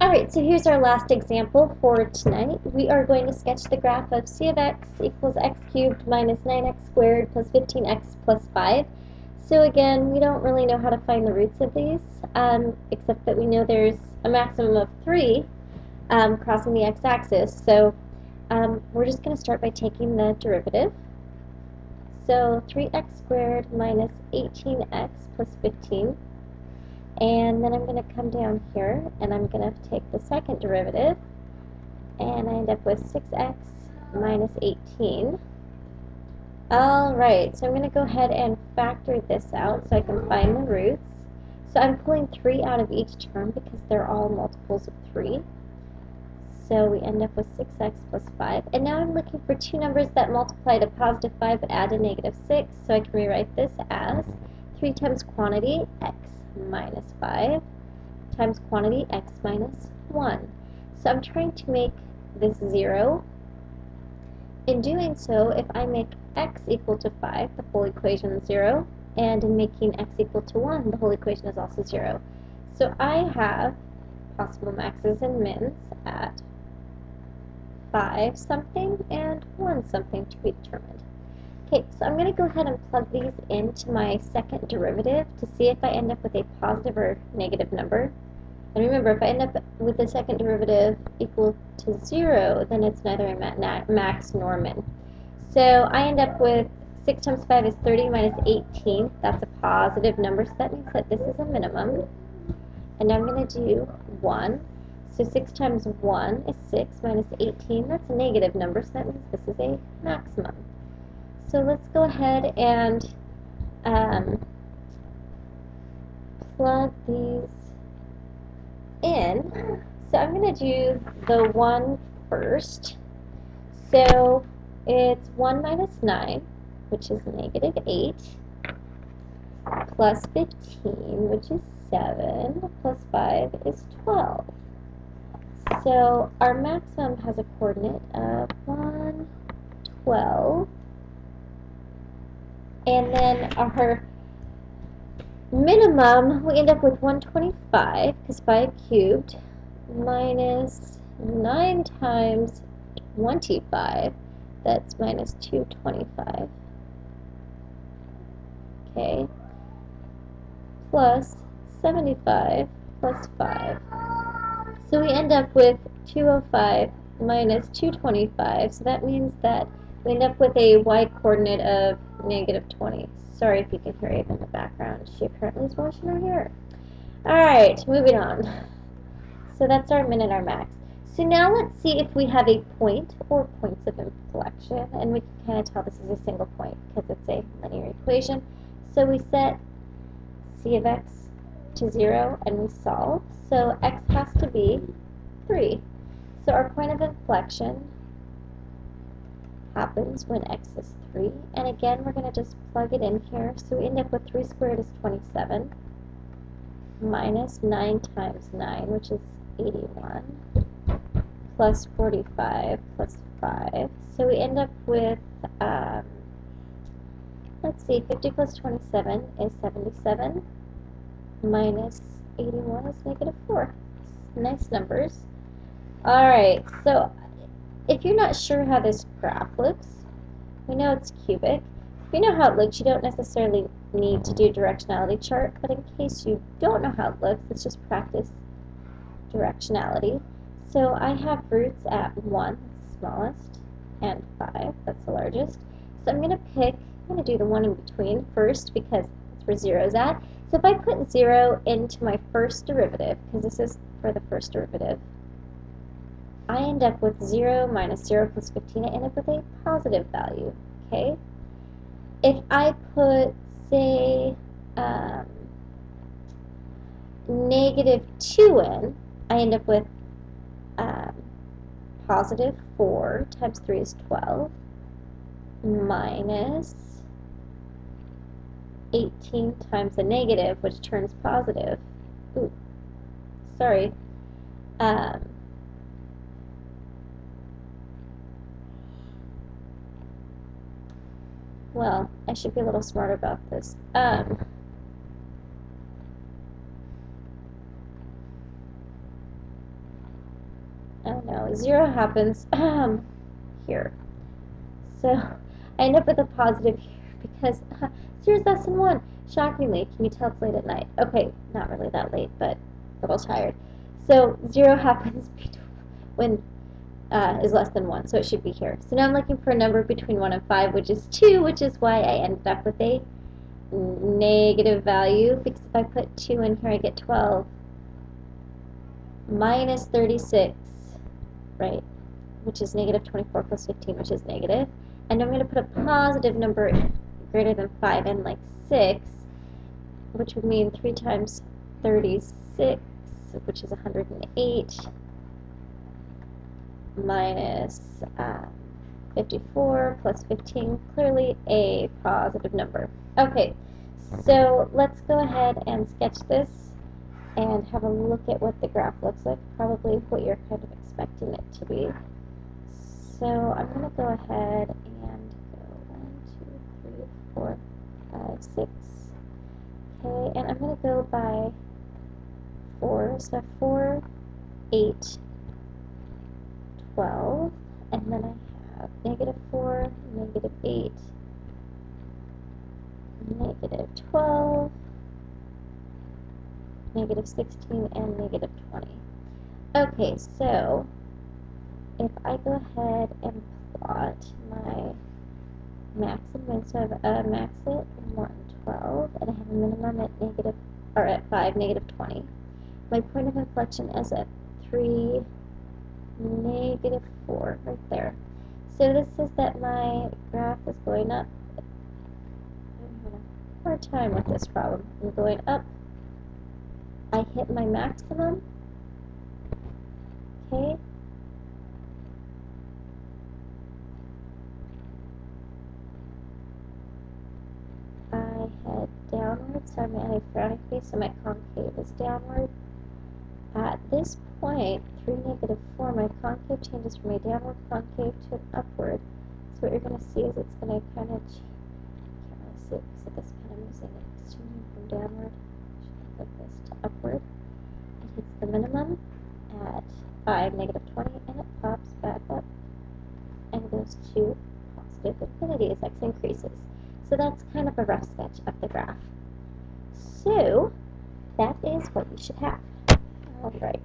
Alright, so here's our last example for tonight. We are going to sketch the graph of c of x equals x cubed minus 9x squared plus 15x plus 5. So again, we don't really know how to find the roots of these, except that we know there's a maximum of 3 crossing the x-axis. So we're just going to start by taking the derivative. So 3x squared minus 18x plus 15. And then I'm going to come down here and I'm going to take the second derivative and I end up with 6x minus 18. Alright, so I'm going to go ahead and factor this out so I can find the roots. So I'm pulling 3 out of each term because they're all multiples of 3. So we end up with 6x plus 5. And now I'm looking for two numbers that multiply to positive 5 but add to negative 6. So I can rewrite this as 3 times quantity x minus 5 times quantity x minus 1. So I'm trying to make this 0. In doing so, if I make x equal to 5, the whole equation is 0, and in making x equal to 1, the whole equation is also 0. So I have possible maxes and mins at 5 something and 1 something to be determined. Okay, so I'm going to go ahead and plug these into my second derivative to see if I end up with a positive or negative number. And remember, if I end up with the second derivative equal to 0, then it's neither a max nor min. So I end up with 6 times 5 is 30 minus 18. That's a positive number, so that means that this is a minimum. And now I'm going to do 1. So 6 times 1 is 6 minus 18. That's a negative number, so that means this is a maximum. So let's go ahead and plug these in. So I'm going to do the 1 first. So it's 1 minus 9, which is negative 8, plus 15, which is 7, plus 5 is 12. So our maximum has a coordinate of 1, 12. And then our minimum, we end up with 125, because 5 cubed, minus 9 times 25, that's minus 225. Okay, plus 75 plus 5. So we end up with 205 minus 225, so that means that we end up with a y-coordinate of negative 20. Sorry if you can hear Ava in the background. She apparently is washing her hair. Alright, moving on. So that's our min and our max. So now let's see if we have a point or points of inflection, and we can kind of tell this is a single point because it's a linear equation. So we set c of x to 0 and we solve. So x has to be 3. So our point of inflection happens when x is 3. And again, we're going to just plug it in here. So we end up with 3 squared is 27, minus 9 times 9, which is 81, plus 45, plus 5. So we end up with, let's see, 50 plus 27 is 77, minus 81 is negative 4. Nice numbers. Alright, so if you're not sure how this graph looks, we know it's cubic. If you know how it looks, you don't necessarily need to do a directionality chart, but in case you don't know how it looks, let's just practice directionality. So I have roots at 1, that's the smallest, and 5, that's the largest. So I'm going to do the one in between first because that's where 0 is at. So if I put 0 into my first derivative, because this is for the first derivative, I end up with 0 minus 0 plus 15. I end up with a positive value, okay? If I put, say, negative 2 in, I end up with positive 4 times 3 is 12, minus 18 times a negative, which turns positive. Ooh, sorry. Well, I should be a little smarter about this. oh no, 0 happens here. So I end up with a positive here because 0 is less than 1. Shockingly, can you tell it's late at night? Okay, not really that late, but a little tired. So 0 happens when is less than 1, so it should be here. So now I'm looking for a number between 1 and 5, which is 2, which is why I ended up with a negative value, because if I put 2 in here, I get 12 minus 36, right, which is negative 24 plus 15, which is negative. And I'm going to put a positive number greater than 5 and like 6, which would mean 3 times 36, which is 108, minus 54 plus 15, clearly a positive number. Okay, so let's go ahead and sketch this and have a look at what the graph looks like, probably what you're kind of expecting it to be. So I'm going to go ahead and go 1, 2, 3, 4, 5, 6. Okay, and I'm going to go by 4. So 4, 8, 12, and then I have negative 4, negative 8, negative 12, negative 16, and negative 20. Okay, so if I go ahead and plot my max and min, so I have a max at 1, 12, and I have a minimum at negative, or at 5, negative 20. My point of inflection is at 3, negative 4, right there. So this says that my graph is going up. I'm having a hard time with this problem. I'm going up. I hit my maximum. Okay. I head downward, so I'm at a frowny face, so my concave is downward. At this point, 3, negative 4, my concave changes from a downward concave to an upward. So what you're going to see is it's going to kind of, can't really see it because of this pen I'm using, it's changing from downward, like this, to upward. It hits the minimum at 5, negative 20, and it pops back up and goes to positive infinity as x increases. So that's kind of a rough sketch of the graph. So that is what you should have. All right.